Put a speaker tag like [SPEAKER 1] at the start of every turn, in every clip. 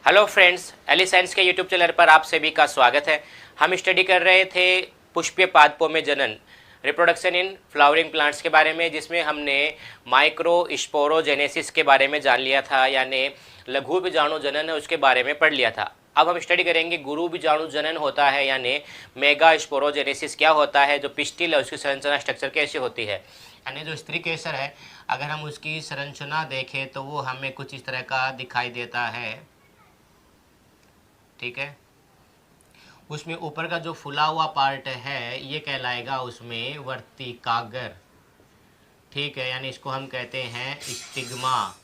[SPEAKER 1] Hello friends, Eli science के YouTube channel पर आप सभी का स्वागत है। हम स्टडी कर रहे थे पुष्पीय पादपों में जनन, रिप्रोडक्शन इन फ्लावरिंग प्लांट्स के बारे में, जिसमें हमने माइक्रो स्पोरोजेनेसिस के बारे में जान लिया था, यानी लघु बीजाणु जनन है उसके बारे में पढ़ लिया था। अब हम स्टडी करेंगे गुरु बीजाणु जनन होता है, यानी मेगा स्पोरोजेनेसिस क्या होता है, जो पिस्टिल है उसकी संरचना स्ट्रक्चर कैसे होती है। यानी जो स्त्री केसर है, अगर हम उसकी संरचना देखें तो वो हमें कुछ इस तरह का दिखाई देता है। ठीक है, उसमें ऊपर का जो फुला हुआ पार्ट है ये कहलाएगा उसमें वर्तिकाग्र। ठीक है, यानी इसको हम कहते हैं स्टिग्मा।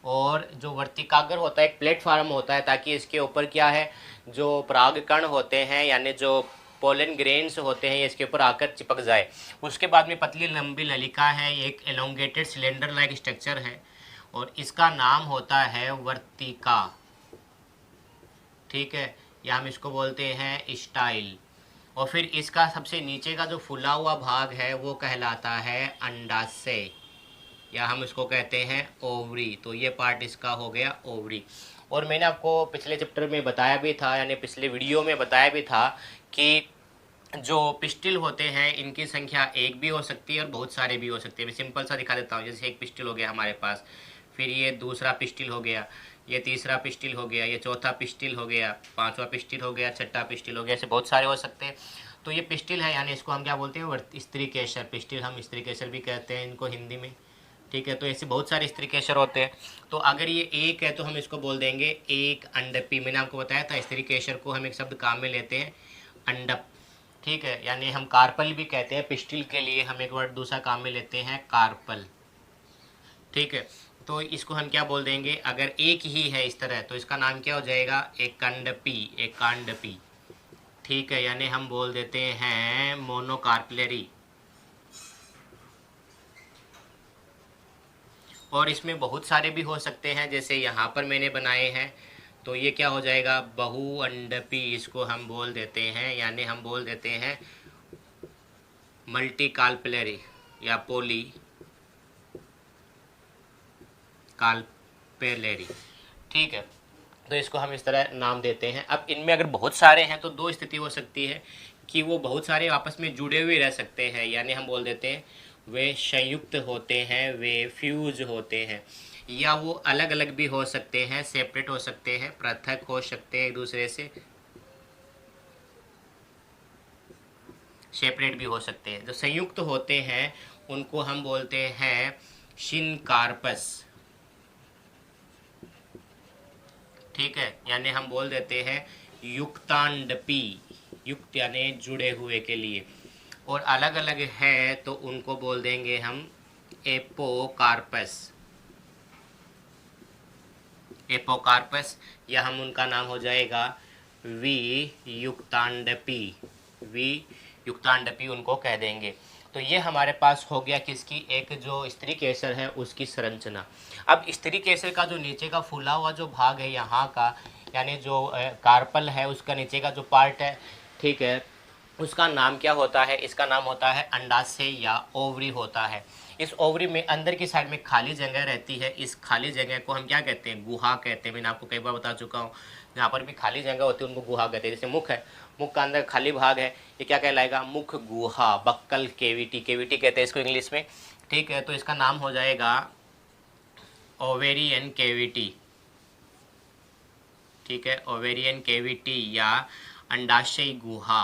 [SPEAKER 1] और जो वर्तिकाग्र होता है एक प्लेटफार्म होता है, ताकि इसके ऊपर क्या है, जो परागकण होते हैं यानी जो पोलन ग्रेन्स होते हैं ये इसके ऊपर आकर चिपक जाए। उसके बाद में पतली लंबी नलिका है, एक एलोंगेटेड सिलेंडर लाइक स्ट्रक्चर है और इसका नाम होता है वर्तिका। ठीक है, या हम इसको बोलते हैं स्टाइल। और फिर इसका सबसे नीचे का जो फुला हुआ भाग है वो कहलाता है अंडाशय, या हम इसको कहते हैं ओवरी। तो ये पार्ट इसका हो गया ओवरी। और मैंने आपको पिछले चैप्टर में बताया भी था, यानी पिछले वीडियो में बताया भी था कि जो पिस्टिल होते हैं इनकी संख्या एक भी हो सकती है और बहुत सारे भी हो सकते हैं। मैं सिंपल सा दिखा देता हूँ। जैसे एक पिस्टिल हो गया हमारे पास, फिर ये दूसरा पिस्टिल हो गया, ये तीसरा पिस्टिल हो गया, ये चौथा पिस्टिल हो गया, पांचवा पिस्टिल हो गया, छठा पिस्टिल हो गया, ऐसे बहुत सारे हो सकते हैं। तो ये पिस्टिल है, यानी इसको हम क्या बोलते हैं, स्त्री केसर। पिस्टिल हम स्त्री केसर भी कहते हैं इनको हिंदी में। ठीक है, तो ऐसे बहुत सारे स्त्री केसर होते हैं। तो अगर ये एक है तो हम इसको बोल देंगे एक अंडपी। मैंने आपको बताया था स्त्री केसर को हम एक शब्द काम में लेते हैं, अंडप। ठीक है, यानी हम कार्पल भी कहते हैं पिस्टिल के लिए, हम एक वर्ड दूसरा काम में लेते हैं कार्पल। ठीक है, तो इसको हम क्या बोल देंगे, अगर एक ही है इस तरह तो इसका नाम क्या हो जाएगा, एक कंडपी, एक कांडपी। ठीक है, यानी हम बोल देते हैं मोनोकार्पलरी। और इसमें बहुत सारे भी हो सकते हैं, जैसे यहाँ पर मैंने बनाए हैं। तो ये क्या हो जाएगा, बहुअंडपी इसको हम बोल देते हैं, यानी हम बोल देते हैं मल्टी कार्पलरी या पोली कार्पेलरी। ठीक है, तो इसको हम इस तरह नाम देते हैं। अब इनमें अगर बहुत सारे हैं तो दो स्थिति हो सकती है कि वो बहुत सारे आपस में जुड़े हुए रह सकते हैं, यानी हम बोल देते हैं वे संयुक्त होते हैं, वे फ्यूज होते हैं। या वो अलग अलग भी हो सकते हैं, सेपरेट हो सकते हैं, पृथक हो सकते हैं एक दूसरे से, सेपरेट भी हो सकते हैं। जो संयुक्त होते हैं उनको हम बोलते हैं सिनकार्पस। ठीक है, यानी हम बोल देते हैं युक्तांडपी, युक्त यानी जुड़े हुए के लिए। और अलग अलग है तो उनको बोल देंगे हम एपोकार्पस, एपोकार्पस, या हम उनका नाम हो जाएगा वियुक्तांडपी, वियुक्तांडपी उनको कह देंगे। तो ये हमारे पास हो गया किसकी, एक जो स्त्री केसर है उसकी संरचना। अब स्त्री केसर का जो नीचे का फूला हुआ जो भाग है यहाँ का, यानी जो कार्पल है उसका नीचे का जो पार्ट है, ठीक है, उसका नाम क्या होता है, इसका नाम होता है अंडाशय या ओवरी होता है। इस ओवरी में अंदर की साइड में खाली जगह रहती है, इस खाली जगह को हम क्या कहते हैं, गुहा कहते हैं। मैंने आपको कई बार बता चुका हूँ, जहाँ पर भी खाली जगह होती है उनको गुहा कहते हैं। जैसे मुख है, मुख का अंदर खाली भाग है, ये क्या कहलाएगा, मुख गुहा, बक्कल केविटी, केविटी कहते हैं इसको इंग्लिश में। ठीक है, तो इसका नाम हो जाएगा ओवेरियन केविटी। ठीक है, ओवेरियन केविटी या अंडाशय गुहा,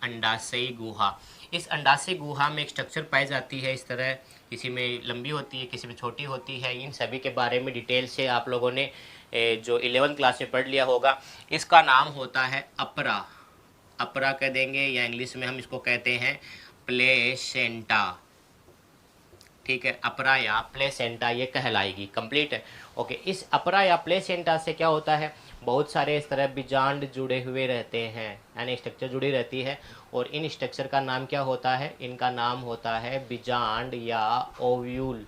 [SPEAKER 1] अंडाशयी गुहा। इस अंडाशय गुहा में एक स्ट्रक्चर पाई जाती है इस तरह, किसी में लंबी होती है, किसी में छोटी होती है। इन सभी के बारे में डिटेल से आप लोगों ने जो 11th क्लास में पढ़ लिया होगा। इसका नाम होता है अपरा, अपरा कह देंगे, या इंग्लिश में हम इसको कहते हैं प्लेसेंटा। ठीक है, अपरा या प्लेसेंटा ये कहलाएगी। कंप्लीट है, ओके। इस अपरा या प्लेसेंटा से क्या होता है, बहुत सारे इस तरह बीजांड जुड़े हुए रहते हैं, यानी स्ट्रक्चर जुड़ी रहती है। और इन स्ट्रक्चर का नाम क्या होता है, इनका नाम होता है बीजांड या ओव्यूल।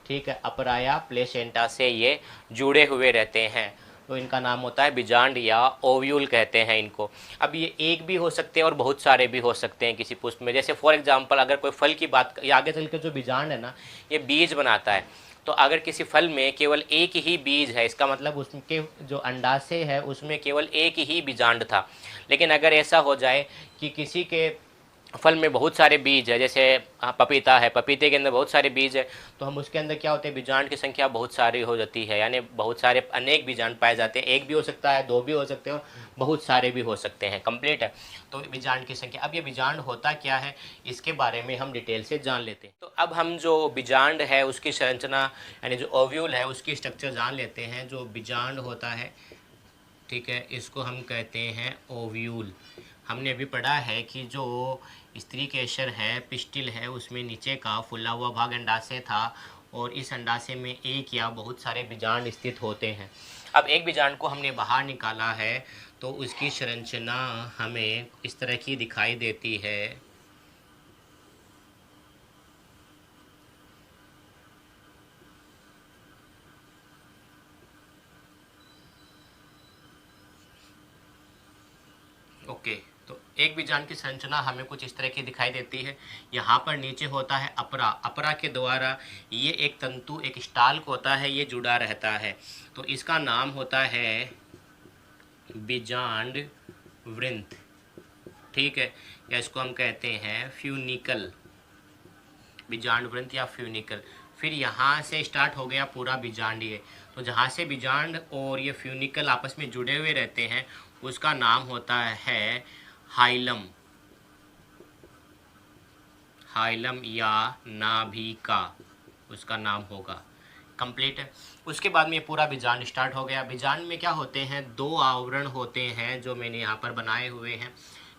[SPEAKER 1] ठीक है, अपरा या प्लेसेंटा से ये जुड़े हुए रहते हैं, तो इनका नाम होता है बीजांड या ओव्यूल कहते हैं इनको। अब ये एक भी हो सकते हैं और बहुत सारे भी हो सकते हैं किसी पुष्प में। जैसे फॉर एग्जांपल अगर कोई फल की बात, ये आगे चल के जो बीजांड है ना, ये बीज बनाता है। तो अगर किसी फल में केवल एक ही बीज है, इसका मतलब उसके जो अंडाशय है उसमें केवल एक ही बीजांड था। लेकिन अगर ऐसा हो जाए कि किसी के फल में बहुत सारे बीज है, जैसे पपीता है, पपीते के अंदर बहुत सारे बीज है, तो हम उसके अंदर क्या होते हैं, बीजांड की संख्या बहुत सारी हो जाती है, यानी बहुत सारे अनेक बीजांड पाए जाते हैं। एक भी हो सकता है, दो भी हो सकते हो, बहुत सारे भी हो सकते हैं। कंप्लीट है। तो बीजांड की संख्या। अब ये बीजांड होता क्या है, इसके बारे में हम डिटेल से जान लेते हैं। तो अब हम जो बीजांड है उसकी संरचना यानी जो ओव्यूल है उसकी स्ट्रक्चर जान लेते हैं। जो बीजांड होता है, ठीक है, इसको हम कहते हैं ओव्यूल। हमने अभी पढ़ा है कि जो स्त्री केसर है, पिस्टिल है, उसमें नीचे का फुला हुआ भाग अंडाशय था और इस अंडाशय में एक या बहुत सारे बीजांड स्थित होते हैं। अब एक बीजांड को हमने बाहर निकाला है तो उसकी संरचना हमें इस तरह की दिखाई देती है। ओके, तो एक बीजांड की संरचना हमें कुछ इस तरह की दिखाई देती है। यहाँ पर नीचे होता है अपरा। अपरा के द्वारा ये एक तंतु, एक स्टाल्क होता है, ये जुड़ा रहता है। तो इसका नाम होता है बीजांड वृंत, ठीक है, या इसको हम कहते हैं फ्यूनिकल, बीजांड वृंत या फ्यूनिकल। फिर यहाँ से स्टार्ट हो गया पूरा बीजांड। ये तो जहाँ से बीजांड और ये फ्यूनिकल आपस में जुड़े हुए रहते हैं उसका नाम होता है हाइलम, हाइलम या नाभिका उसका नाम होगा। कंप्लीट है। उसके बाद में ये पूरा बीजांड स्टार्ट हो गया। बीजांड में क्या होते हैं, दो आवरण होते हैं जो मैंने यहाँ पर बनाए हुए हैं,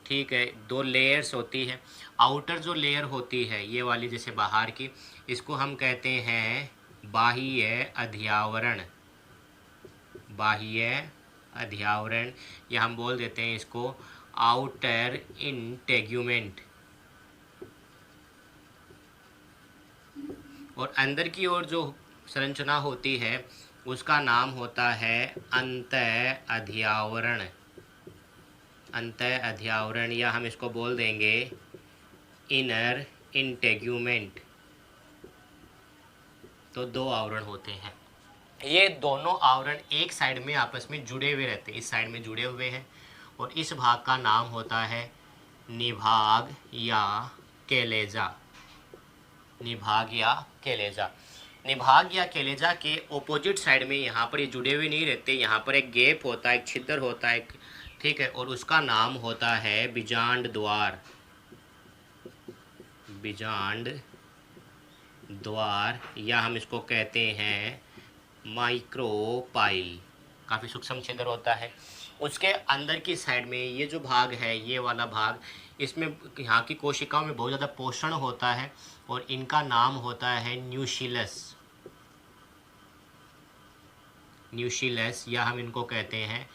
[SPEAKER 1] ठीक है, दो लेयर्स होती है। आउटर जो लेयर होती है ये वाली जैसे बाहर की, इसको हम कहते हैं बाह्य अध्यावरण, बाह्य अध्यावरण, या हम बोल देते हैं इसको आउटर इंटेग्यूमेंट। और अंदर की ओर जो संरचना होती है उसका नाम होता है अंत अध्यावरण, अंत अध्यावरण, या हम इसको बोल देंगे इनर इंटेग्यूमेंट। तो दो आवरण होते हैं। ये दोनों आवरण एक साइड में आपस में जुड़े हुए रहते हैं, इस साइड में जुड़े हुए हैं, और इस भाग का नाम होता है निभाग या केलेजा, निभाग या केलेजा। निभाग या केलेजा के ओपोजिट साइड में यहाँ पर ये जुड़े हुए नहीं रहते, यहाँ पर एक गैप होता है, एक छिद्र होता है, ठीक है, और उसका नाम होता है बीजांड द्वार, बीजांड द्वार, या हम इसको कहते हैं माइक्रोपाइल। काफ़ी सूक्ष्म छिद्र होता है। उसके अंदर की साइड में ये जो भाग है, ये वाला भाग, इसमें यहाँ की कोशिकाओं में बहुत ज़्यादा पोषण होता है और इनका नाम होता है न्यूशिलस, न्यूशिलस, या हम इनको कहते हैं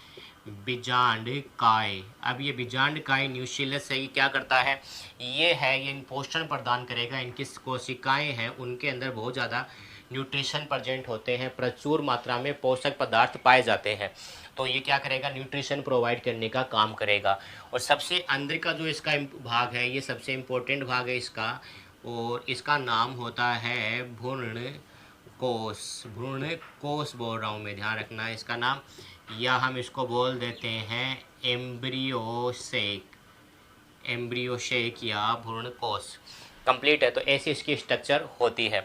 [SPEAKER 1] बीजांड काय। अब ये बीजांड काय न्यूशिलस से ये क्या करता है, ये है, ये पोषण प्रदान करेगा। इनकी कोशिकाएं हैं उनके अंदर बहुत ज़्यादा न्यूट्रिशन प्रेजेंट होते हैं, प्रचुर मात्रा में पोषक पदार्थ पाए जाते हैं। तो ये क्या करेगा, न्यूट्रिशन प्रोवाइड करने का काम करेगा। और सबसे अंदर का जो इसका भाग है ये सबसे इम्पोर्टेंट भाग है इसका, और इसका नाम होता है भ्रूण कोश, भ्रूण कोश बोल रहा हूँ मैं, ध्यान रखना है इसका नाम, या हम इसको बोल देते हैं एम्ब्रियोसेक, एम्ब्रियोशेक या भ्रूण कोश। कंप्लीट है। तो ऐसी इसकी स्ट्रक्चर होती है।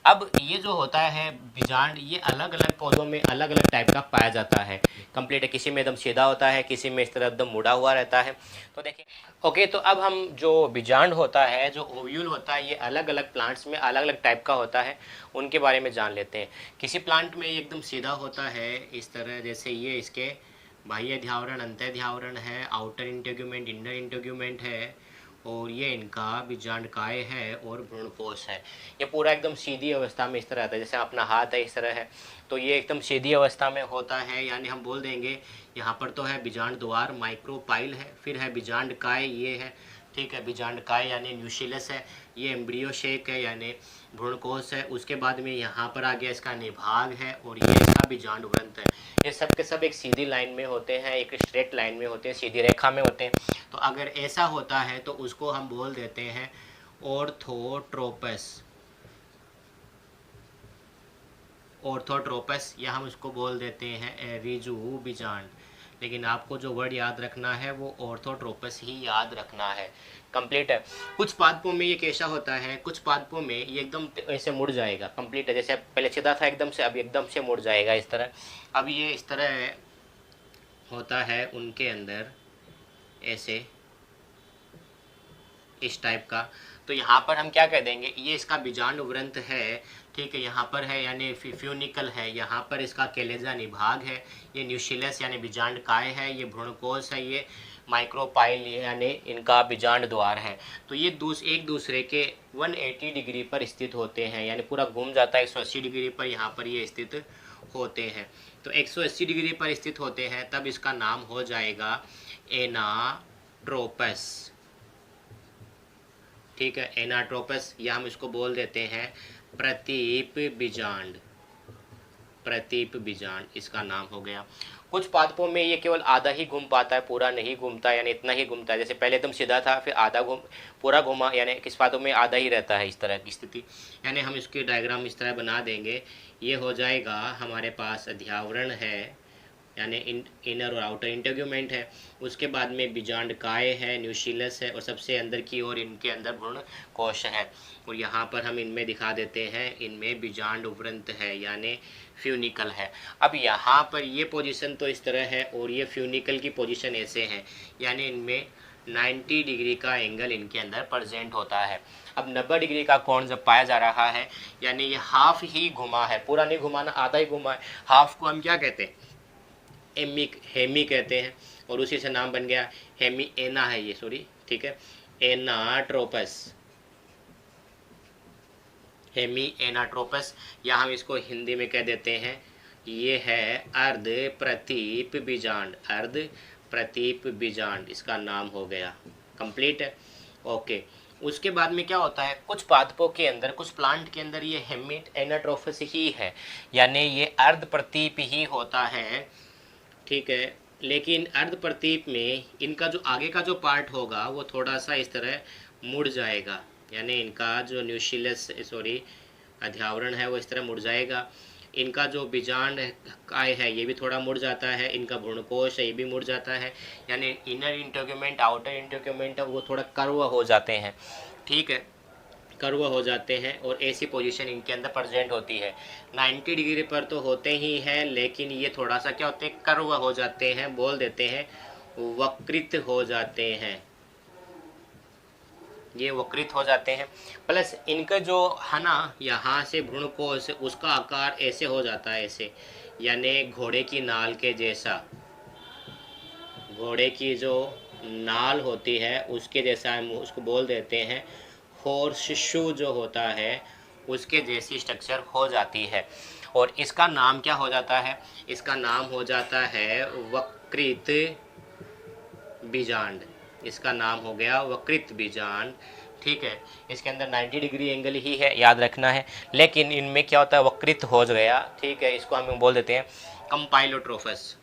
[SPEAKER 1] अब ये जो होता है बीजांड, ये अलग अलग पौधों में अलग अलग टाइप का पाया जाता है। कंप्लीट है। किसी में एकदम सीधा होता है, किसी में इस तरह एकदम मुड़ा हुआ रहता है। तो देखिए, ओके, तो अब हम जो बीजांड होता है, जो ओव्यूल होता है, ये अलग अलग प्लांट्स में अलग अलग टाइप का होता है, उनके बारे में जान लेते हैं। किसी प्लांट में ये एकदम सीधा होता है इस तरह, जैसे ये इसके बाह्य अध्यावरण, अंत अध्यावरण है, आउटर इंटेग्यूमेंट, इनर इंटेग्यूमेंट है, और ये इनका बीजांडकाय है और भ्रूणकोश है। ये पूरा एकदम सीधी अवस्था में इस तरह आता है, जैसे अपना हाथ है इस तरह है, तो ये एकदम सीधी अवस्था में होता है। यानी हम बोल देंगे यहाँ पर तो है बीजांड द्वार, माइक्रोपाइल है, फिर है बीजांडकाय, ये है, ठीक है, बीजांडकाय यानी न्यूशिलस है, ये एम्ब्रियोशेक है यानी भ्रूणकोश है। उसके बाद में यहाँ पर आ गया इसका निभाग है, और ये इसका बीजांड वृंत है। ये सब के सब एक सीधी लाइन में होते हैं, एक स्ट्रेट लाइन में होते हैं, सीधी रेखा में होते हैं। तो अगर ऐसा होता है तो उसको हम बोल देते हैं ऑर्थोट्रोपस, ऑर्थोट्रोपस, या हम उसको बोल देते हैं रिजू बीजांड। लेकिन आपको जो वर्ड याद रखना है वो ऑर्थोट्रोपस ही याद रखना है। कंप्लीट है। कुछ पादपों में ये कैसा होता है, कुछ पादपों में ये एकदम ऐसे मुड़ जाएगा। कंप्लीट है, जैसे पहले सीधा था एकदम से, अब एकदम से मुड़ जाएगा इस तरह। अब ये इस तरह होता है उनके अंदर, ऐसे इस टाइप का। तो यहाँ पर हम क्या कह देंगे, ये इसका बीजांड व्रंत है, ठीक है, यहाँ पर है यानी फ्यूनिकल है, यहाँ पर इसका केलेजा निभाग है, ये न्यूशिलस यानी बीजांड काय है, ये भ्रूणकोश है, ये माइक्रोपाइल यानी इनका बीजांड द्वार है। तो ये एक दूसरे के 180 डिग्री पर स्थित होते हैं, यानी पूरा घूम जाता है 180 डिग्री पर, यहाँ पर ये स्थित होते हैं। तो 180 डिग्री पर स्थित होते हैं, तब इसका नाम हो जाएगा एनाट्रोपस। ठीक है, एनाट्रोपस, या हम इसको बोल देते हैं प्रतीप बीजांड। प्रतीप बीजांड इसका नाम हो गया। कुछ पादपों में ये केवल आधा ही घूम पाता है, पूरा नहीं घूमता, यानी इतना ही घूमता है। जैसे पहले एकदम सीधा था, फिर आधा पूरा घूमा, यानी किस पादपों में आधा ही रहता है, इस तरह की स्थिति। यानी हम इसकी डायग्राम इस तरह बना देंगे। ये हो जाएगा हमारे पास अध्यावरण है, यानी इनर और आउटर इंटेग्यूमेंट है। उसके बाद में बीजांड काय है, न्यूशिलस है, और सबसे अंदर की ओर इनके अंदर भ्रूण कोश है। और यहाँ पर हम इनमें दिखा देते हैं, इनमें बीजांड उव्रंत है यानी फ्यूनिकल है। अब यहाँ पर ये पोजीशन तो इस तरह है, और ये फ्यूनिकल की पोजीशन ऐसे है, यानी इनमें 90 डिग्री का एंगल इनके अंदर प्रेजेंट होता है। अब 90 डिग्री का कोण जब पाया जा रहा है, यानी ये हाफ ही घुमा है, पूरा नहीं घुमाना, आधा ही घुमा है। हाफ को हम क्या कहते हैं, हेमी कहते हैं, और उसी से नाम बन गया हेमी एना है ये, सॉरी, ठीक है, एनाट्रोपस, हेमी एनाट्रोपस, या हम इसको हिंदी में कह देते हैं ये है अर्ध प्रतीप बीजांड। अर्ध प्रतीप बीजांड इसका नाम हो गया। कंप्लीट है, ओके। उसके बाद में क्या होता है, कुछ पादपों के अंदर, कुछ प्लांट के अंदर ये हेमी एनाट्रोपस ही है, यानी ये अर्ध प्रतीप ही होता है, ठीक है। लेकिन अर्ध प्रतीप में इनका जो आगे का जो पार्ट होगा वो थोड़ा सा इस तरह मुड़ जाएगा, यानी इनका जो न्यूशिलस सॉरी अध्यावरण है वो इस तरह मुड़ जाएगा। इनका जो बीजांड काय है ये भी थोड़ा मुड़ जाता है, इनका भ्रूणकोश है ये भी मुड़ जाता है, यानी इनर इंटेग्यूमेंट आउटर इंटेग्यूमेंट है वो थोड़ा कर्व हो जाते हैं, ठीक है, कर्व हो जाते हैं, और ऐसी पोजीशन इनके अंदर प्रेजेंट होती है। 90 डिग्री पर तो होते ही हैं, लेकिन ये थोड़ा सा क्या होते हैं, कर्व हो जाते हैं, बोल देते हैं वक्रित हो जाते हैं, ये वक्रित हो जाते हैं। प्लस इनका जो है ना, यहाँ से भ्रूणकोश उसका आकार ऐसे हो जाता है, ऐसे, यानी घोड़े की नाल के जैसा, घोड़े की जो नाल होती है उसके जैसा, हम उसको बोल देते हैं हॉर्स शू जो होता है उसके जैसी स्ट्रक्चर हो जाती है। और इसका नाम क्या हो जाता है, इसका नाम हो जाता है वक्रित बीजांड। इसका नाम हो गया वक्रित बीजांड, ठीक है। इसके अंदर 90 डिग्री एंगल ही है, याद रखना है, लेकिन इनमें क्या होता है, वक्रित हो गया, ठीक है। इसको हम बोल देते हैं कंपाइलोट्रोफस।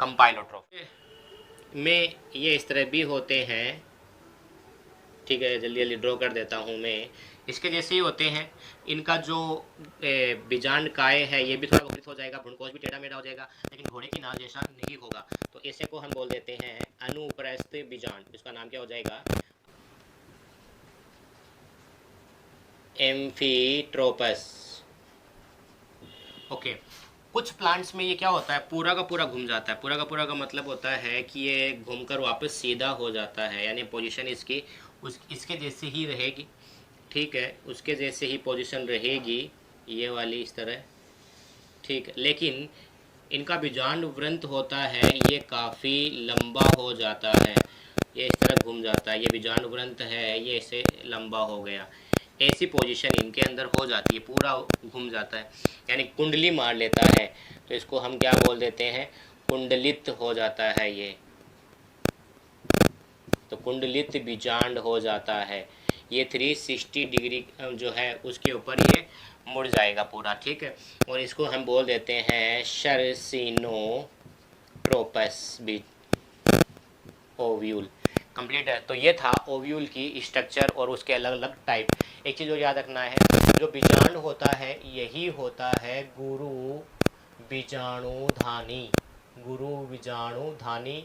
[SPEAKER 1] कंपाइलोट्रोफस में ये इस तरह भी होते हैं, ठीक है, जल्दी जल्दी ड्रॉ कर देता हूँ मैं। इसके जैसे ही होते हैं, इनका जो बीजांड काय है ये भी थोड़ा वक्रित हो जाएगा, भ्रूणकोश भी टेढ़ा मेढ़ा हो जाएगा, लेकिन घोड़े की नाल जैसा नहीं होगा। तो ऐसे को हम बोल देते हैं अनुप्रस्थ बीजांड। इसका नाम क्या हो जाएगा, एम्फीट्रोपस, ओके। कुछ प्लांट्स में ये क्या होता है, पूरा का पूरा घूम जाता है। पूरा का मतलब होता है कि ये घूमकर वापस सीधा हो जाता है, यानी पोजीशन इसकी इसके जैसे ही रहेगी, ठीक है, उसके जैसे ही पोजीशन रहेगी, ये वाली इस तरह, ठीक है। लेकिन इनका बीजांड व्रंत होता है ये काफ़ी लंबा हो जाता है, ये इस तरह घूम जाता है, ये बीजांड व्रंत है ये ऐसे लंबा हो गया, ऐसी पोजीशन इनके अंदर हो जाती है, पूरा घूम जाता है, यानी कुंडली मार लेता है। तो इसको हम क्या बोल देते हैं, कुंडलित हो जाता है ये, तो कुंडलित बीजांड हो जाता है। ये 360 डिग्री जो है उसके ऊपर ये मुड़ जाएगा पूरा, ठीक है। और इसको हम बोल देते हैं शर्सिनोट्रोपस ओव्यूल, कंप्लीट है। तो ये था ओव्यूल की स्ट्रक्चर और उसके अलग अलग टाइप। एक चीज़ और याद रखना है, जो बीजांड होता है यही होता है गुरु बीजाणुधानी। गुरु बीजाणुधानी,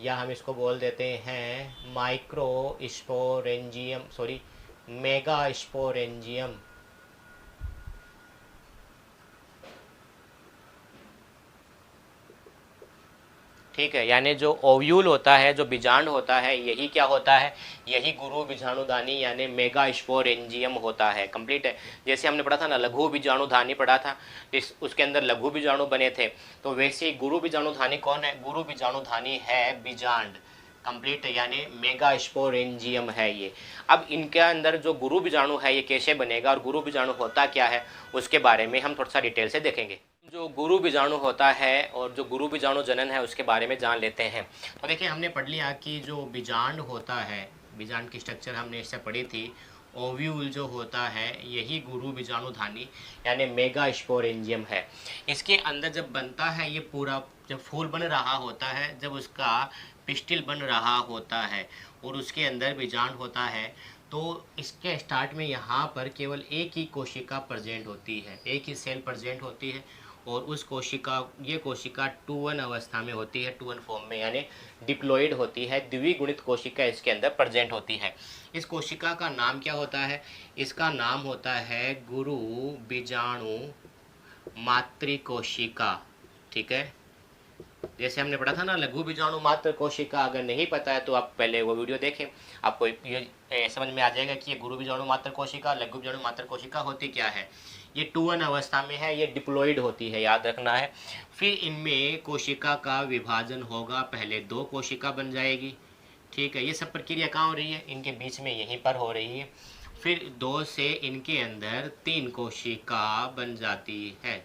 [SPEAKER 1] या हम इसको बोल देते हैं micro sporangium, sorry mega sporangium. ठीक है, यानी जो ओव्यूल होता है, जो बीजांड होता है, यही क्या होता है, यही गुरु बीजाणुधानी यानी मेगा स्पोरेंजियम होता है। कंप्लीट है। जैसे हमने पढ़ा था ना, लघु बीजाणुधानी पढ़ा था, जिस उसके अंदर लघु बीजाणु बने थे, तो वैसे ही गुरु बीजाणुधानी कौन है, गुरु बीजाणुधानी है बीजांड। कंप्लीट है, यानी मेगा स्पोरेंजियम है ये। अब इनके अंदर जो गुरु बीजाणु है ये कैसे बनेगा और गुरु बीजाणु होता क्या है, उसके बारे में हम थोड़ा सा डिटेल से देखेंगे। जो गुरु बीजाणु होता है और जो गुरु बीजाणु जनन है उसके बारे में जान लेते हैं। तो देखिए, हमने पढ़ लिया कि जो बीजांड होता है, बीजांड की स्ट्रक्चर हमने इससे पढ़ी थी। ओव्यूल जो होता है यही गुरु बीजाणुधानी यानी मेगा स्पोरेंजियम है। इसके अंदर जब बनता है ये पूरा, जब फूल बन रहा होता है, जब उसका पिस्टिल बन रहा होता है और उसके अंदर बीजांड होता है, तो इसके स्टार्ट में यहाँ पर केवल एक ही कोशिका प्रेजेंट होती है, एक ही सेल प्रेजेंट होती है। और उस कोशिका, ये कोशिका 2-1 अवस्था में होती है, 2-1 फॉर्म में, यानी डिप्लॉइड होती है। द्विगुणित कोशिका इसके अंदर प्रेजेंट होती है। इस कोशिका का नाम क्या होता है, इसका नाम होता है गुरु बीजाणु मातृकोशिका। ठीक है, जैसे हमने पढ़ा था ना लघु बीजाणु मात्र कोशिका, अगर नहीं पता है तो आप पहले वो वीडियो देखें, आपको ये समझ में आ जाएगा कि ये गुरु बीजाणु मात्र कोशिका, लघु बीजाणु मात्र कोशिका होती क्या है। ये 2-1 अवस्था में है, ये डिप्लॉइड होती है, याद रखना है। फिर इनमें कोशिका का विभाजन होगा, पहले 2 कोशिका बन जाएगी। ठीक है, ये सब प्रक्रिया कहाँ हो रही है, इनके बीच में यहीं पर हो रही है। फिर 2 से इनके अंदर 3 कोशिका बन जाती है।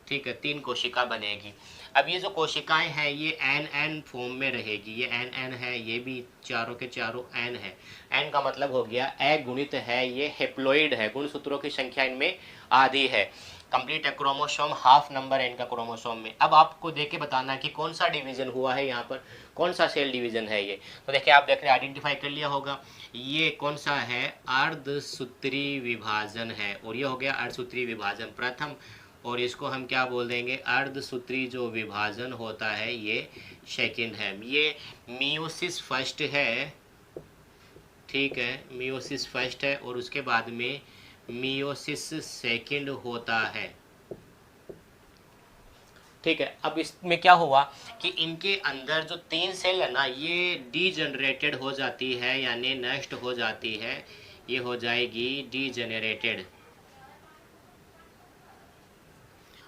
[SPEAKER 1] ठीक है, 3 कोशिका बनेगी। अब ये जो कोशिकाएं हैं ये एन फॉर्म में रहेगी, ये एन है, ये भी चारों के चारों एन है। एन का मतलब हो गया अगुणित है, ये हेप्लॉइड है, गुणसूत्रों की संख्या इनमें आधी है। कंप्लीट है, क्रोमोसोम हाफ नंबर है इनका क्रोमोसोम में। अब आपको देख के बताना है कि कौन सा डिवीजन हुआ है, यहाँ पर कौन सा सेल डिवीजन है ये। तो देखिए, आप देख रहे आइडेंटिफाई कर लिया होगा, ये कौन सा है, अर्धसूत्री विभाजन है। और ये हो गया अर्धसूत्री विभाजन प्रथम, और इसको हम क्या बोल देंगे, अर्धसूत्री जो विभाजन होता है ये सेकंड है। ये मियोसिस फर्स्ट है। ठीक है, मियोसिस फर्स्ट है और उसके बाद में मियोसिस सेकंड होता है। ठीक है, अब इसमें क्या हुआ कि इनके अंदर जो 3 सेल है ना, ये डीजनरेटेड हो जाती है, यानी नष्ट हो जाती है, ये हो जाएगी डीजनरेटेड,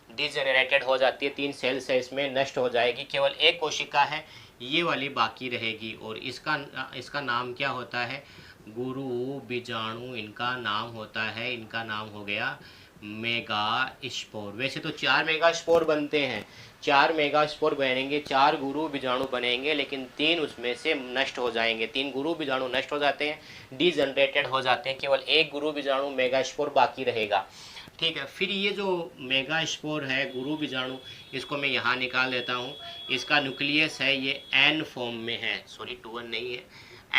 [SPEAKER 1] डिजेनरेटेड हो जाती है। 3 सेल्स है इसमें, नष्ट हो जाएगी, केवल एक कोशिका है ये वाली बाकी रहेगी। और इसका नाम क्या होता है, गुरु बीजाणु इनका नाम होता है। इनका नाम हो गया मेगा स्पोर। वैसे तो 4 मेगा स्पोर बनते हैं, 4 मेगा स्पोर बनेंगे, 4 गुरु बीजाणु बनेंगे, लेकिन 3 उसमें से नष्ट हो जाएंगे। 3 गुरु बीजाणु नष्ट हो जाते हैं, डिजनरेटेड हो जाते हैं, केवल एक गुरु बीजाणु मेगा स्पोर बाकी रहेगा। ठीक है, फिर ये जो मेगा स्पोर है गुरु बीजाणु, इसको मैं यहाँ निकाल देता हूँ। इसका न्यूक्लियस है ये एन फॉर्म में है, सॉरी 2-1 नहीं है,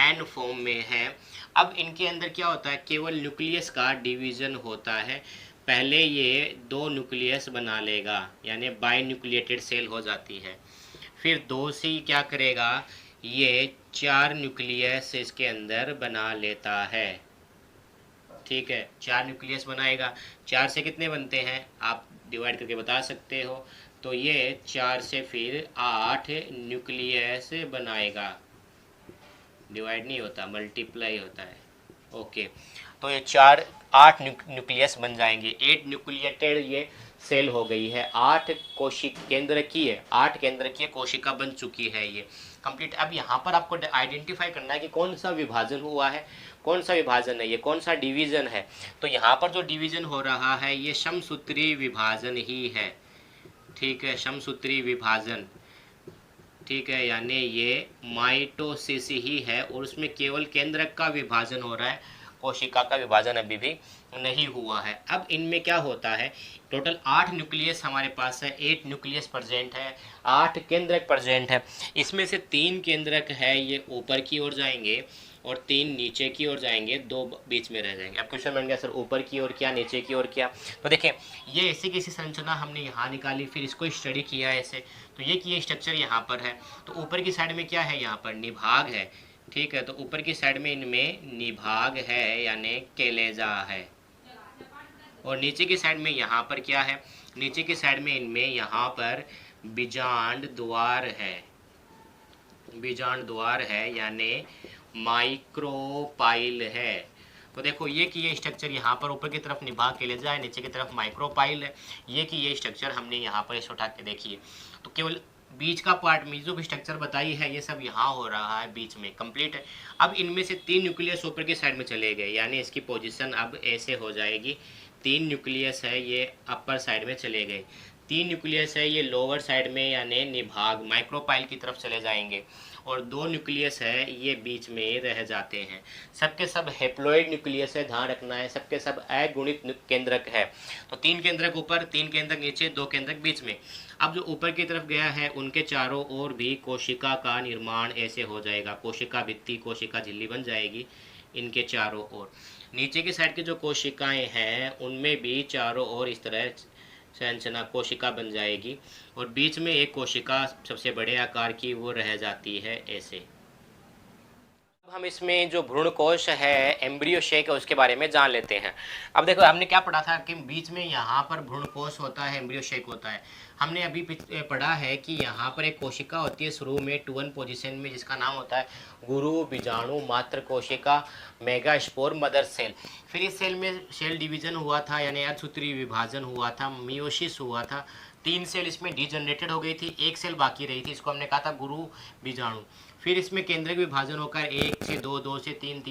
[SPEAKER 1] एन फॉर्म में है। अब इनके अंदर क्या होता है, केवल न्यूक्लियस का डिवीज़न होता है। पहले ये 2 न्यूक्लियस बना लेगा, यानी बाई न्यूक्लिएटेड सेल हो जाती है। फिर 2 से क्या करेगा, ये 4 न्यूक्लियस इसके अंदर बना लेता है। ठीक है, 4 न्यूक्लियस बनाएगा। 4 से कितने बनते हैं आप डिवाइड करके बता सकते हो, तो ये 4 से फिर 8 न्यूक्लियस बनाएगा। डिवाइड नहीं होता, मल्टीप्लाई होता है। ओके, तो ये 8 न्यूक्लियस बन जाएंगे। 8 न्यूक्लिएटेड ये सेल हो गई है। 8 कोशिक केंद्र की है, 8 केंद्र की कोशिका बन चुकी है ये कंप्लीट। अब यहाँ पर आपको आइडेंटिफाई करना है कि कौन सा विभाजन हुआ है, कौन सा विभाजन है ये, कौन सा डिवीजन है। तो यहाँ पर जो डिवीजन हो रहा है ये समसूत्री विभाजन ही है। ठीक है, समसूत्री विभाजन। ठीक है, यानी ये माइटोसिस ही है और उसमें केवल केंद्रक का विभाजन हो रहा है, कोशिका का विभाजन अभी भी नहीं हुआ है। अब इनमें क्या होता है, टोटल 8 न्यूक्लियस हमारे पास है, 8 न्यूक्लियस प्रेजेंट है, 8 केंद्रक प्रेजेंट है। इसमें से 3 केंद्रक है ये ऊपर की ओर जाएंगे और 3 नीचे की ओर जाएंगे, 2 बीच में रह जाएंगे। अब क्वेश्चन बन गया सर ऊपर की ओर क्या, नीचे की ओर क्या। तो देखें ये ऐसी कैसी संरचना हमने यहाँ निकाली, फिर इसको स्टडी किया ऐसे, तो ये स्ट्रक्चर यहाँ पर है। तो ऊपर की साइड में क्या है, यहाँ पर निभाग है, ठीक है। तो ऊपर की साइड में इनमें निभाग है यानी केलेजा है, और नीचे की साइड में यहाँ पर क्या है, नीचे की साइड में इनमें यहाँ पर बीजांड द्वार है, बीजांड द्वार है यानी माइक्रोपाइल है। तो देखो ये कि ये स्ट्रक्चर यहाँ पर ऊपर की तरफ निभाग केलेजा है, नीचे की तरफ माइक्रोपाइल है। ये कि ये स्ट्रक्चर हमने यहाँ पर इस उठा के देखिए, तो केवल बीच का पार्ट में जो भी स्ट्रक्चर बताई है ये सब यहाँ हो रहा है, बीच में कंप्लीट है। अब इनमें से 3 न्यूक्लियस ऊपर की साइड में चले गए, यानी इसकी पोजीशन अब ऐसे हो जाएगी। 3 न्यूक्लियस है ये अपर साइड में चले गए, 3 न्यूक्लियस है ये लोअर साइड में यानी निभाग माइक्रोपाइल की तरफ चले जाएंगे, और 2 न्यूक्लियस है ये बीच में रह जाते हैं। सबके सब हेप्लॉइड न्यूक्लियस है, ध्यान रखना है, सबके सब अगुणित केंद्रक है। तो 3 केंद्रक ऊपर, 3 केंद्रक नीचे, 2 केंद्रक बीच में। अब जो ऊपर की तरफ गया है उनके चारों ओर भी कोशिका का निर्माण ऐसे हो जाएगा, कोशिका भित्ति, कोशिका झिल्ली बन जाएगी इनके चारों ओर। नीचे की साइड की जो कोशिकाएं हैं उनमें भी चारों ओर इस तरह संरचना कोशिका बन जाएगी, और बीच में एक कोशिका सबसे बड़े आकार की वो रह जाती है ऐसे। अब हम इसमें जो भ्रूण कोश है, एम्ब्रियो शेक है, उसके बारे में जान लेते हैं। अब देखो हमने क्या पढ़ा था कि बीच में यहाँ पर भ्रूण कोश होता है, एम्ब्रियो शेक होता है। हमने अभी पढ़ा है कि यहाँ पर एक कोशिका होती है शुरू में 2-1 पोजीशन में, जिसका नाम होता है गुरु बीजाणु मात्र कोशिका, मेगास्पोर मदर सेल। फिर इस सेल में सेल डिवीजन हुआ था यानी अर्धसूत्रीय विभाजन हुआ था, मियोसिस हुआ था। 3 सेल इसमें डिजनरेटेड हो गई थी, 1 सेल बाकी रही थी, इसको हमने कहा था गुरु बीजाणु। फिर इसमें केंद्रक विभाजन होकर 1 से 2, 2 से 3,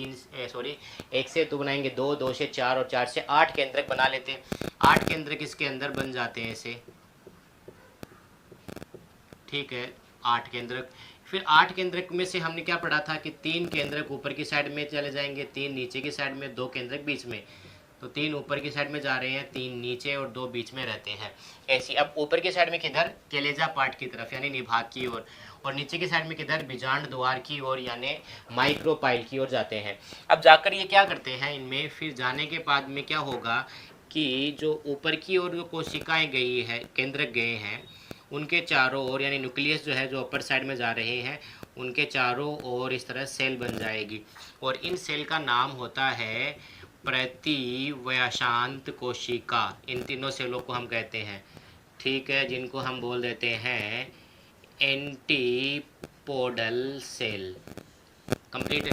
[SPEAKER 1] 1 से 2 बनाएंगे 2, 2 से 4 और 4 से 8 केंद्रक बना लेते हैं। 8 केंद्रक इसके अंदर बन जाते हैं ऐसे, ठीक है, 8 केंद्रक। फिर 8 केंद्रक में से हमने क्या पढ़ा था कि 3 केंद्रक ऊपर की साइड में चले जाएंगे, 3 नीचे की साइड में, 2 केंद्रक बीच में। तो 3 ऊपर की साइड में जा रहे हैं, 3 नीचे और 2 बीच में रहते हैं ऐसी। अब ऊपर की साइड में किधर, केलेजा पार्ट की तरफ यानी निभाग की ओर, और नीचे की साइड में किधर, बीजांड द्वार की ओर यानी माइक्रोपाइल की ओर जाते हैं। अब जाकर ये क्या करते हैं इनमें, फिर जाने के बाद में क्या होगा कि जो ऊपर की ओर जो कोशिकाएं गई है, केंद्रक गए हैं, उनके चारों ओर यानी न्यूक्लियस जो है जो अपर साइड में जा रहे हैं, उनके चारों ओर इस तरह सेल बन जाएगी, और इन सेल का नाम होता है प्रतिव्यासांत कोशिका। इन तीनों सेलों को हम कहते हैं, ठीक है, जिनको हम बोल देते हैं एंटीपोडल सेल। कंप्लीट है।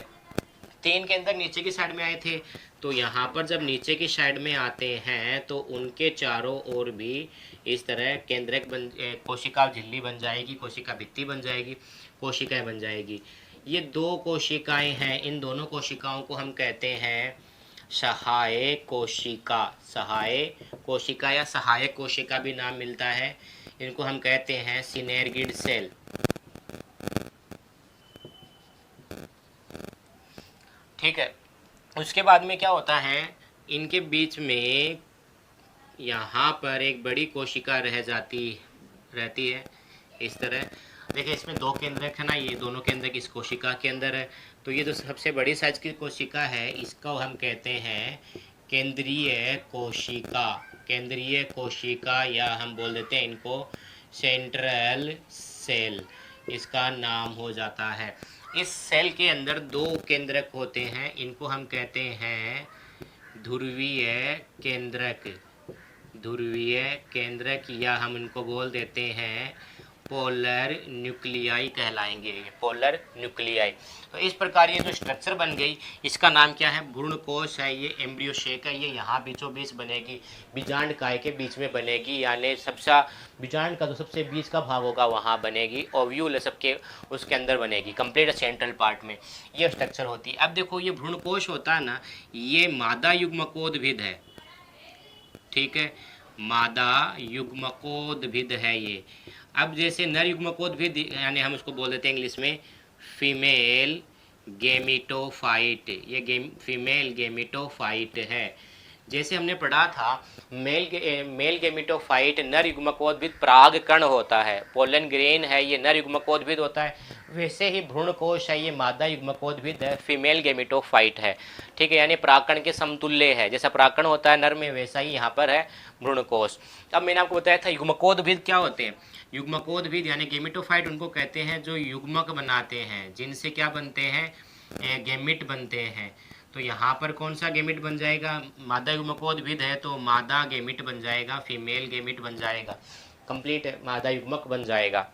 [SPEAKER 1] 3 के अंदर नीचे की साइड में आए थे, तो यहाँ पर जब नीचे की साइड में आते हैं तो उनके चारों ओर भी इस तरह केंद्रक कोशिका झिल्ली बन जाएगी, कोशिका भित्ति बन जाएगी, कोशिकाएं बन जाएगी। ये 2 कोशिकाएं हैं, इन दोनों कोशिकाओं को हम कहते हैं सहायक कोशिका। सहायक कोशिका या सहायक कोशिका भी नाम मिलता है, इनको हम कहते हैं सिनेर्गिड सेल। ठीक है। उसके बाद में क्या होता है, इनके बीच में यहाँ पर एक बड़ी कोशिका रहती है इस तरह। देखिए इसमें 2 केंद्रक है ना, ये दोनों केंद्रक इस कोशिका के अंदर है। तो ये जो सबसे बड़ी साइज की कोशिका है इसको हम कहते हैं केंद्रीय कोशिका। केंद्रीय कोशिका या हम बोल देते हैं इनको सेंट्रल सेल, इसका नाम हो जाता है। इस सेल के अंदर 2 केंद्रक होते हैं, इनको हम कहते हैं ध्रुवीय केंद्रक। ध्रुवीय केंद्रक या हम इनको बोल देते हैं पोलर न्यूक्लियाई कहलाएंगे, पोलर न्यूक्लियाई। तो इस प्रकार ये जो स्ट्रक्चर बन गई, इसका नाम क्या है, भ्रूण कोश है, ये एम्ब्रियो शेक है, ये यहाँ बीचों बीच बनेगी, बीजांड काय के बीच में बनेगी, यानी सबसे बीजांड का जो सबसे बीच का भाग होगा वहाँ बनेगी, ओव्यूल सबके उसके अंदर बनेगी, कंप्लीट सेंट्रल पार्ट में ये स्ट्रक्चर होती है। अब देखो ये भ्रूण कोश होता है ना, ये मादा युग्मकोद्भिद है, ठीक है, मादा युग्मकोद्भिद है ये। अब जैसे नर युग्मकोद्भिद यानी हम उसको बोल देते हैं इंग्लिश में फीमेल गेमिटोफाइट, ये फीमेल गेमिटोफाइट है। जैसे हमने पढ़ा था मेल गेमिटोफाइट नर युग्मकोद्भिद परागकण होता है, पोलन ग्रेन है ये नर युग्मकोद्भिद होता है, वैसे ही भ्रूणकोश है ये मादा युग्मकोद्भिद है, फीमेल गेमिटोफाइट है। ठीक है, यानी परागकण के समतुल्य है, जैसा परागकण होता है नर में वैसा ही यहाँ पर है भ्रूणकोश। अब मैंने आपको बताया था युग्मकोद्भिद क्या होते हैं। युग्मकोद्भिद यानी गेमिटोफाइट उनको कहते हैं जो युग्मक बनाते हैं, जिनसे क्या बनते हैं, गेमिट बनते हैं। तो यहाँ पर कौन सा गेमिट बन जाएगा, मादा युग्मकोद्भिद है तो मादा गेमिट बन जाएगा, फीमेल गेमिट बन जाएगा, कंप्लीट मादा युग्मक बन जाएगा।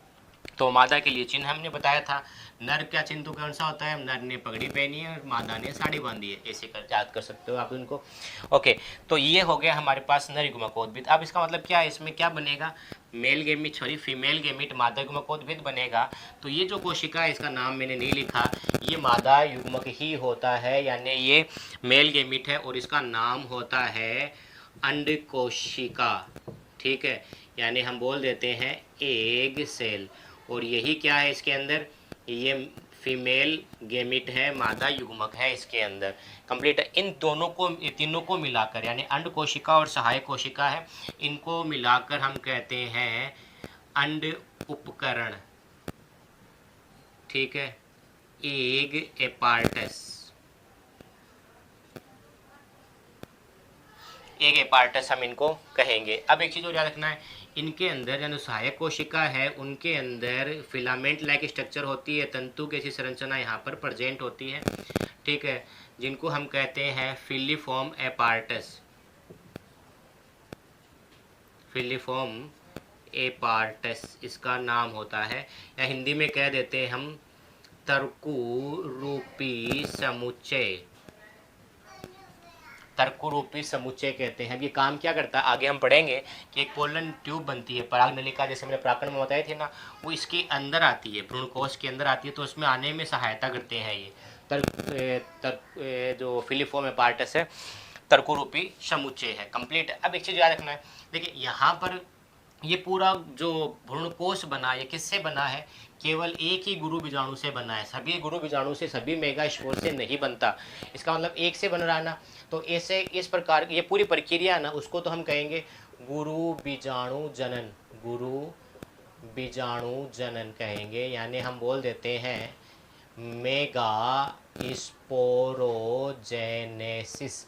[SPEAKER 1] तो मादा के लिए चिन्ह हमने बताया था, नर का चिन्ह तो कौन सा होता है, नर ने पगड़ी पहनी है और मादा ने साड़ी बांधी है, ऐसे कर याद कर सकते हो आप उनको। ओके, तो ये हो गया हमारे पास नर युग्मकोद्भिद। अब इसका मतलब क्या है, इसमें क्या बनेगा, male gamete sorry female gamete मादा युग्मकोद्भिद बनेगा। तो ये जो कोशिका है इसका नाम मैंने नहीं लिखा, ये मादा युग्मक ही होता है, यानी ये मेल गेमिट है और इसका नाम होता है अंड कोशिका। ठीक है, यानी हम बोल देते हैं एग सेल। और यही क्या है इसके अंदर, ये फीमेल गेमिट है, मादा युग्मक है इसके अंदर, कंप्लीट है। इन दोनों को, तीनों को मिलाकर यानी अंड कोशिका और सहायक कोशिका है, इनको मिलाकर हम कहते हैं अंड उपकरण। ठीक है, एग एपार्टस, एग एपार्टस हम इनको कहेंगे। अब एक चीज़ और याद रखना है, इनके अंदर जो सहायक कोशिका है उनके अंदर फिलामेंट लाइक स्ट्रक्चर होती है, तंतु जैसी संरचना यहाँ पर प्रेजेंट होती है। ठीक है, जिनको हम कहते हैं फिलीफॉर्म एपार्टस, फिलीफॉर्म एपार्टस इसका नाम होता है, या हिंदी में कह देते हैं हम तर्कुरूपी समुच्चय, तर्कुरूपी समुच्चय कहते हैं। अब ये काम क्या करता है आगे हम पढ़ेंगे कि एक पोलन ट्यूब बनती है, पराग नलिका जैसे मैंने प्राकरण में बताई थी ना, वो इसके अंदर आती है, भ्रूणकोश के अंदर आती है, तो उसमें आने में सहायता करते हैं ये जो फिलीफॉर्म एपार्टस है, तर्कुरूपी समुच्चय है, कंप्लीट। अब एक चीज़ याद रखना है, देखिए यहाँ पर ये पूरा जो भ्रूणकोश बना ये किससे बना है, केवल एक ही गुरु बीजाणु से बना है, सभी गुरु बीजाणु से, सभी मेगा स्पोर से नहीं बनता। इसका मतलब एक से बन रहा है ना, तो ऐसे इस प्रकार ये पूरी प्रक्रिया ना, उसको तो हम कहेंगे गुरु बीजाणु जनन, गुरु बीजाणु जनन कहेंगे, यानी हम बोल देते हैं मेगा स्पोरोजेनेसिस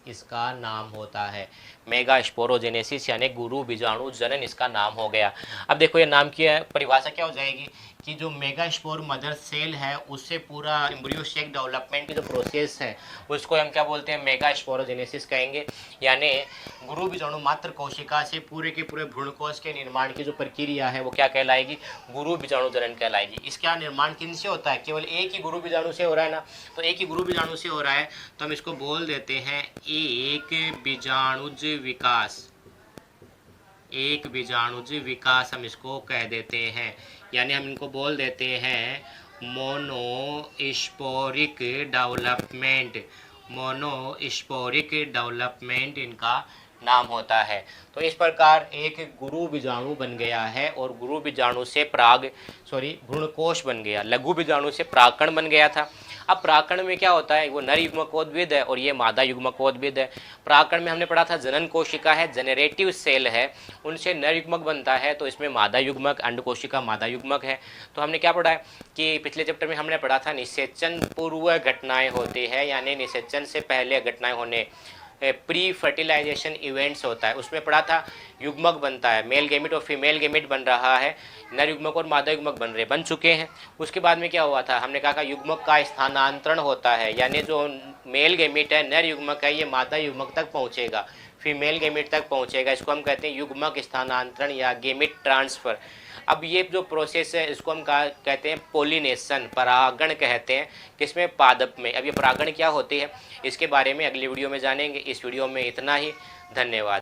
[SPEAKER 1] इसका नाम होता है, मेगा स्पोरोजेनेसिस यानी गुरु बीजाणु जनन इसका नाम हो गया। अब देखो ये नाम की परिभाषा क्या हो जाएगी कि जो मेगा स्पोर मदर सेल है उससे पूरा एम्ब्रियो सेक डेवलपमेंट की जो प्रोसेस है उसको हम क्या बोलते हैं, मेगा स्पोरोजेनेसिस कहेंगे, यानी गुरु बीजाणु मात्र कोशिका से पूरे के पूरे भ्रूणकोश के निर्माण की जो प्रक्रिया है वो क्या कहलाएगी, गुरु बीजाणु जनन कहलाएगी। इसका निर्माण किन से होता है, केवल एक ही गुरु बीजाणु से हो रहा है ना, तो एक ही गुरु बीजाणु से हो रहा है तो हम इसको बोल देते हैं एक बीजाणुज विकास, एक बीजाणुज विकास हम इसको कह देते हैं, यानी हम इनको बोल देते हैं मोनोस्पोरिक डेवलपमेंट, मोनोस्पोरिक डेवलपमेंट इनका नाम होता है। तो इस प्रकार एक गुरु बीजाणु बन गया है और गुरु बीजाणु से भ्रूणकोश बन गया, लघु बीजाणु से परागकण बन गया था। अब परागकण में क्या होता है, वो नर युग्मकोद्भिद है और ये मादा युग्मकोद्भिद है। परागकण में हमने पढ़ा था जनन कोशिका है, जनरेटिव सेल है, उनसे नर युग्मक बनता है, तो इसमें मादा युग्मक, अंड कोशिका मादा युग्मक है। तो हमने क्या पढ़ा है कि पिछले चैप्टर में हमने पढ़ा था निषेचन पूर्व घटनाएं होती है, यानी निषेचन से पहले घटनाएं होने, प्री फर्टिलाइजेशन इवेंट्स होता है, उसमें पढ़ा था युग्मक बनता है, मेल गेमिट और फीमेल गेमिट बन रहा है, नर युग्मक और मादा युग्मक बन चुके हैं। उसके बाद में क्या हुआ था, हमने कहा युग्मक का स्थानांतरण होता है, यानी जो मेल गेमिट है, नर युग्मक है, ये मादा युग्मक तक पहुँचेगा, फीमेल गेमिट तक पहुँचेगा, इसको हम कहते हैं युग्मक स्थानांतरण या गेमिट ट्रांसफ़र। अब ये जो प्रोसेस है इसको हम कहते हैं पोलिनेशन, परागण कहते हैं, किसमें, पादप में। अब ये परागण क्या होती है इसके बारे में अगली वीडियो में जानेंगे। इस वीडियो में इतना ही, धन्यवाद।